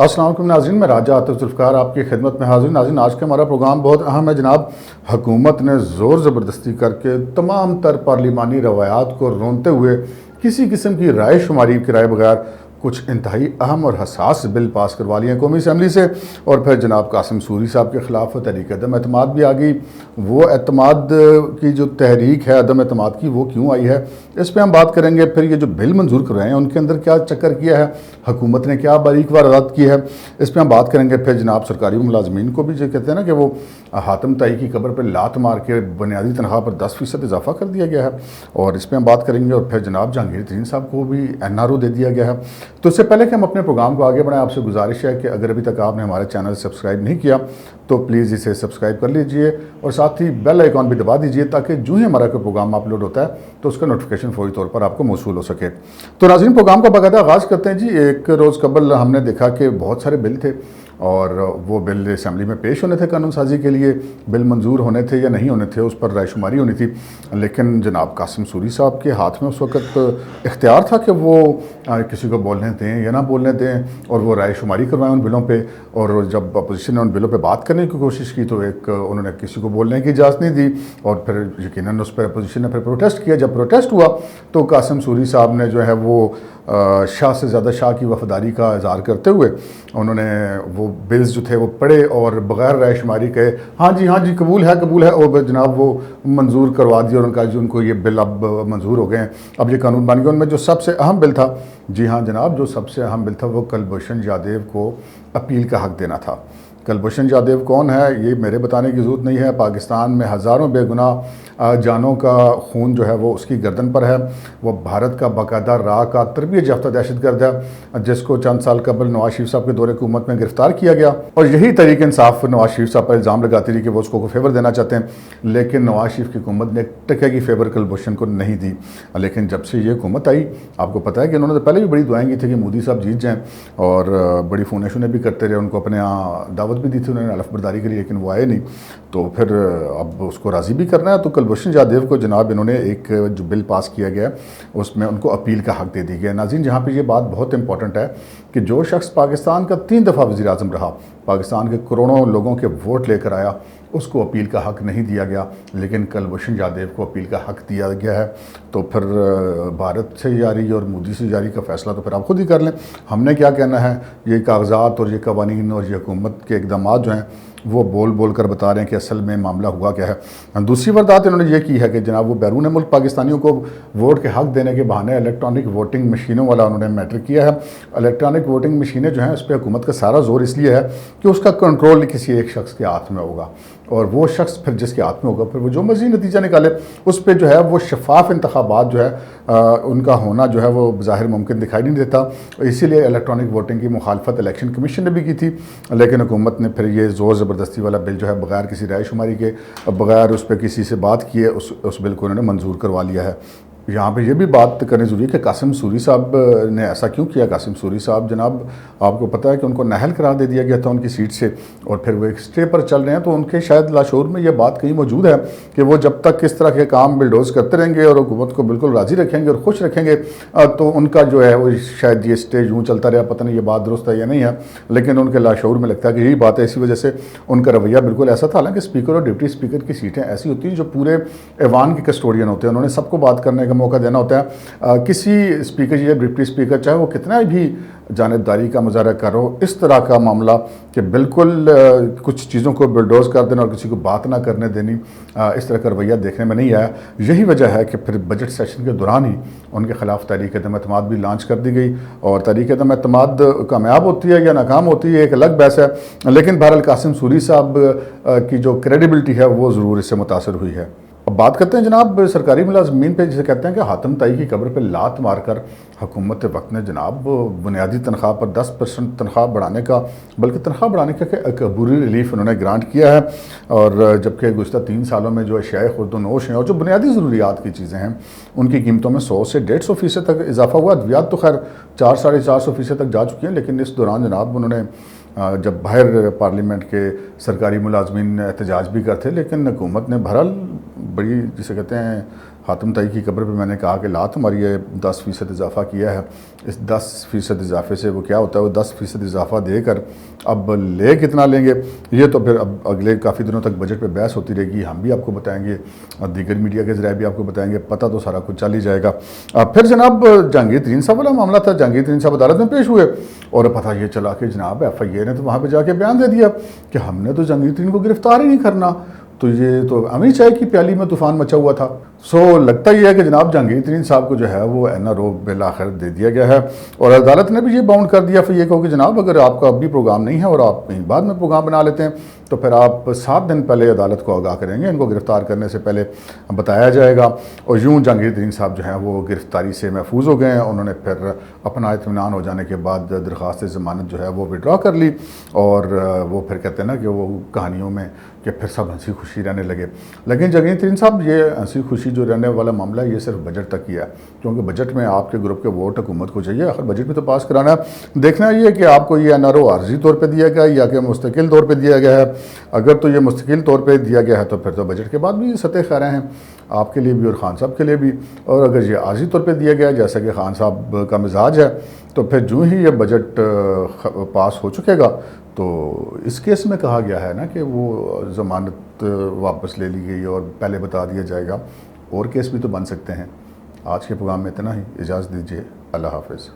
السلام علیکم ناظرین، میں راجہ عاطف ذوالفقار آپ کی خدمت میں حاضر. ناظرین، آج کا ہمارا پروگرام بہت اہم ہے جناب. حکومت نے زور زبردستی کر کے تمام تر پارلیمانی روایات کو رونتے ہوئے کسی قسم کی رائے شماری کرائے بغیر کچھ انتہائی اہم اور حساس بل پاس کروا لیے ہیں قومی اسمبلی سے. اور پھر جناب قاسم سوری صاحب کے خلاف تحریک عدم اعتماد بھی آ گئی. وہ اعتماد کی جو تحریک ہے عدم اعتماد کی، وہ کیوں آئی ہے، اس پہ ہم بات کریں گے. پھر یہ جو بل منظور کر رہے ہیں ان کے اندر کیا چکر کیا ہے، حکومت نے کیا باریک واردات کی ہے، اس پہ ہم بات کریں گے. پھر جناب سرکاری ملازمین کو بھی جو کہتے ہیں نا کہ وہ حاتم طائی کی قبر پہ لات مار کے بنیادی تنخواہ پر 10% اضافہ کر دیا گیا ہے، اور اس پہ ہم بات کریں گے. اور پھر جناب جہانگیر ترین صاحب کو بھی NRO دے دیا گیا ہے. تو اس سے پہلے کہ ہم اپنے پروگرام کو آگے بڑھائیں، آپ سے گزارش ہے کہ اگر ابھی تک آپ نے ہمارے چینل سبسکرائب نہیں کیا تو پلیز اسے سبسکرائب کر لیجئے اور ساتھ ہی بیل آئیکن بھی دبا دیجئے تاکہ جو ہی ہمارا کوئی پروگرام اپلوڈ ہوتا ہے تو اس کا نوٹیفیکیشن فوری طور پر آپ کو موصول ہو سکے. تو ناظرین، پروگرام کا باقاعدہ آغاز کرتے ہیں. جی، ایک روز قبل ہم نے دیکھا کہ بہت سارے بل تھے اور وہ بل اسمبلی میں پیش ہونے تھے قانون سازی کے لیے. بل منظور ہونے تھے یا نہیں ہونے تھے، اس پر رائے شماری ہونی تھی. لیکن جناب قاسم سوری صاحب کے ہاتھ میں اس وقت اختیار تھا کہ وہ کسی کو بولنے دیں یا نہ بولنے دیں، اور وہ رائے شماری کروائیں ان بلوں پہ. اور جب اپوزیشن نے ان بلوں پہ بات کرنے کی کوشش کی تو انہوں نے کسی کو بولنے کی اجازت نہیں دی، اور پھر یقیناً اس پہ اپوزیشن نے پھر پروٹیسٹ کیا. جب پروٹیسٹ ہوا تو قاسم سوری صاحب نے جو ہے وہ شاہ سے زیادہ شاہ کی وفاداری کا اظہار کرتے ہوئے انہوں نے وہ بلز جو تھے وہ پڑھے اور بغیر رائے شماری کہے ہاں جی قبول ہے، اور جناب وہ منظور کروا دیا. اور ان کا جو ان کو یہ بل اب منظور ہو گئے ہیں، اب یہ قانون بن گیا. ان میں جو سب سے اہم بل تھا، جی ہاں جناب، جو سب سے اہم بل تھا وہ کلبھوشن جادیو کو اپیل کا حق دینا تھا. کلبھوشن جادیو کون ہے یہ میرے بتانے کی ضرورت نہیں ہے. پاکستان میں ہزاروں بے گناہ جانوں کا خون جو ہے وہ اس کی گردن پر ہے. وہ بھارت کا باقاعدہ راہ کا تربیت یافتہ دہشت گرد ہے، جس کو چند سال قبل نواز شریف صاحب کے دور حکومت میں گرفتار کیا گیا. اور یہی تحریک انصاف نواز شریف صاحب پر الزام لگاتی رہی کہ وہ اس کو فیور دینا چاہتے ہیں، لیکن نواز شریف کی حکومت نے ایک ٹکے کی فیور کلبھوشن کو نہیں دی. لیکن جب سے یہ حکومت آئی، آپ کو پتہ ہے کہ انہوں نے پہلے بھی بڑی دعائیں کی تھی کہ مودی صاحب جیت جائیں، اور بڑی فونے شونے بھی کرتے رہے، ان کو اپنے یہاں دعوت بھی دی تھی، انہوں نے حلف برداری کری، لیکن وہ آئے نہیں. تو پھر اب اس کو راضی بھی کرنا ہے. تو کلبھوشن جادیو کو جناب انہوں نے ایک جو بل پاس کیا گیا اس میں ان کو اپیل کا حق دے دی گیا. ناظرین، جہاں پہ یہ بات بہت امپورٹنٹ ہے کہ جو شخص پاکستان کا 3 دفعہ وزیر اعظم رہا، پاکستان کے کروڑوں لوگوں کے ووٹ لے کر آیا، اس کو اپیل کا حق نہیں دیا گیا، لیکن کلبھوشن جادیو کو اپیل کا حق دیا گیا ہے. تو پھر بھارت سے جاری اور مودی سے جاری کا فیصلہ تو پھر آپ خود ہی کر لیں. ہم نے کیا کہنا ہے؟ یہ کاغذات اور یہ قوانین اور یہ حکومت کے اقدامات جو ہیں وہ بول کر بتا رہے ہیں کہ اصل میں معاملہ ہوا کیا ہے. دوسری واردات انہوں نے یہ کی ہے کہ جناب وہ بیرون ملک پاکستانیوں کو ووٹ کے حق دینے کے بہانے الیکٹرانک ووٹنگ مشینوں والا انہوں نے میٹر کیا ہے. الیکٹرانک ووٹنگ مشینیں جو ہیں اس پہ حکومت کا سارا زور اس لیے ہے کہ اس کا کنٹرول کسی ایک شخص کے ہاتھ میں ہوگا، اور وہ شخص پھر جس کے ہاتھ میں ہوگا پھر وہ جو مرضی نتیجہ نکالے. اس پہ جو ہے وہ شفاف انتخابات جو ہے ان کا ہونا جو ہے وہ بظاہر ممکن دکھائی نہیں دیتا. اسی لیے الیکٹرانک ووٹنگ کی مخالفت الیکشن کمیشن نے بھی کی تھی، لیکن حکومت نے پھر یہ زور زبردستی والا بل جو ہے بغیر کسی رائے شماری کے، بغیر اس پہ کسی سے بات کیے اس بل کو انہوں نے منظور کروا لیا ہے. یہاں پہ یہ بھی بات کرنی ضروری ہے کہ قاسم سوری صاحب نے ایسا کیوں کیا. قاسم سوری صاحب جناب آپ کو پتہ ہے کہ ان کو نااہل قرار دے دیا گیا تھا ان کی سیٹ سے، اور پھر وہ ایک اسٹے پر چل رہے ہیں. تو ان کے شاید لاشعور میں یہ بات کہیں موجود ہے کہ وہ جب تک اس طرح کے کام بلڈوز کرتے رہیں گے اور حکومت کو بالکل راضی رکھیں گے اور خوش رکھیں گے تو ان کا جو ہے وہ شاید یہ اسٹے یوں چلتا رہا. پتہ نہیں یہ بات درست ہے یا نہیں ہے، لیکن ان کے لاشعور میں لگتا ہے کہ یہی بات ہے. اسی وجہ سے ان کا رویہ بالکل ایسا تھا. حالانکہ اسپیکر اور ڈپٹی اسپیکر کی سیٹیں ایسی ہوتی ہیں جو پورے ایوان کے کسٹوڈین ہوتے ہیں، انہوں نے سب کو بات کرنے کا موقع دینا ہوتا ہے. کسی اسپیکر یا ڈپٹی اسپیکر چاہے وہ کتنا بھی جانبداری کا مظاہرہ کرو، اس طرح کا معاملہ کہ بالکل کچھ چیزوں کو بلڈوز کر دینا اور کسی کو بات نہ کرنے دینی، اس طرح کا رویہ دیکھنے میں نہیں آیا. یہی وجہ ہے کہ پھر بجٹ سیشن کے دوران ہی ان کے خلاف تحریک عدم اعتماد بھی لانچ کر دی گئی. اور تحریک عدم اعتماد کامیاب ہوتی ہے یا ناکام ہوتی ہے ایک الگ بحث ہے، لیکن بہرحال قاسم سوری صاحب کی جو کریڈیبلٹی ہے وہ ضرور اس سے متاثر ہوئی ہے. اب بات کرتے ہیں جناب سرکاری ملازمین پہ، جسے کہتے ہیں کہ حاتم طائی کی قبر پہ لات مار کر حکومت وقت نے جناب بنیادی تنخواہ پر 10% تنخواہ بڑھانے کا، بلکہ تنخواہ بڑھانے کا ایک عبوری ریلیف انہوں نے گرانٹ کیا ہے. اور جبکہ گزشتہ 3 سالوں میں جو اشیاء خورد و نوش ہیں اور جو بنیادی ضروریات کی چیزیں ہیں ان کی قیمتوں میں 100 سے 150% تک اضافہ ہوا. ادویات تو خیر 400-450% تک جا چکی ہیں، لیکن اس دوران جناب انہوں نے جب باہر پارلیمنٹ کے سرکاری ملازمین احتجاج بھی کرتے، لیکن حکومت نے بہرحال بڑی جسے کہتے ہیں خاتم طائی کی قبر پہ میں نے کہا کہ لا تمہاری یہ 10% اضافہ کیا ہے، اس 10% اضافے سے وہ کیا ہوتا ہے، وہ 10% اضافہ دے کر اب لے کتنا لیں گے، یہ تو پھر اب اگلے کافی دنوں تک بجٹ پہ بحث ہوتی رہے گی، ہم بھی آپ کو بتائیں گے اور دیگر میڈیا کے ذرائع بھی آپ کو بتائیں گے، پتہ تو سارا کچھ چل ہی جائے گا۔ پھر جناب جہانگیر ترین صاحب والا معاملہ تھا، جہانگیر ترین صاحب عدالت میں پیش ہوئے اور پتہ یہ چلا کہ جناب ایف آئی اے نے تو وہاں پہ جا کے بیان دے دیا کہ ہم نے تو جہانگیر ترین کو گرفتار ہی نہیں کرنا، تو یہ تو امی چائے کی پیالی میں طوفان مچا ہوا تھا۔ لگتا یہ ہے کہ جناب جہانگیر ترین صاحب کو جو ہے وہ این آر او بالآخر دے دیا گیا ہے، اور عدالت نے بھی یہ باؤنڈ کر دیا پھر یہ کہو کہ جناب اگر آپ کا اب بھی پروگرام نہیں ہے اور آپ کہیں بعد میں پروگرام بنا لیتے ہیں تو پھر آپ 7 دن پہلے عدالت کو آگاہ کریں گے، ان کو گرفتار کرنے سے پہلے بتایا جائے گا۔ اور یوں جہانگیر ترین صاحب جو ہیں وہ گرفتاری سے محفوظ ہو گئے ہیں، انہوں نے پھر اپنا اطمینان ہو جانے کے بعد درخواست ضمانت جو ہے وہ وڈرا کر لی، اور وہ پھر کہتے ہیں نا کہ وہ کہانیوں میں کہ پھر سب ہنسی خوشی رہنے لگے۔ لیکن جہانگیر ترین صاحب یہ ہنسی خوشی جو رہنے والا معاملہ ہے یہ صرف بجٹ تک ہی ہے، کیونکہ بجٹ میں آپ کے گروپ کے ووٹ حکومت کو چاہیے، آخر بجٹ بھی تو پاس کرانا ہے۔ دیکھنا یہ ہے کہ آپ کو یہ این آر او عارضی طور پہ دیا گیا ہے یا کہ مستقل طور پہ دیا گیا ہے۔ اگر تو یہ مستقل طور پہ دیا گیا ہے تو پھر تو بجٹ کے بعد بھی سطح خیریں ہیں آپ کے لیے بھی اور خان صاحب کے لیے بھی، اور اگر یہ عارضی طور پہ دیا گیا ہے جیسا کہ خان صاحب کا مزاج ہے تو پھر جو ہی یہ بجٹ پاس ہو چکے گا تو اس کیس میں کہا گیا ہے نا کہ وہ ضمانت واپس لے لی گئی اور پہلے بتا دیا جائے گا، اور کیس بھی تو بن سکتے ہیں۔ آج کے پروگرام میں اتنا ہی، اجازت دیجیے، اللہ حافظ۔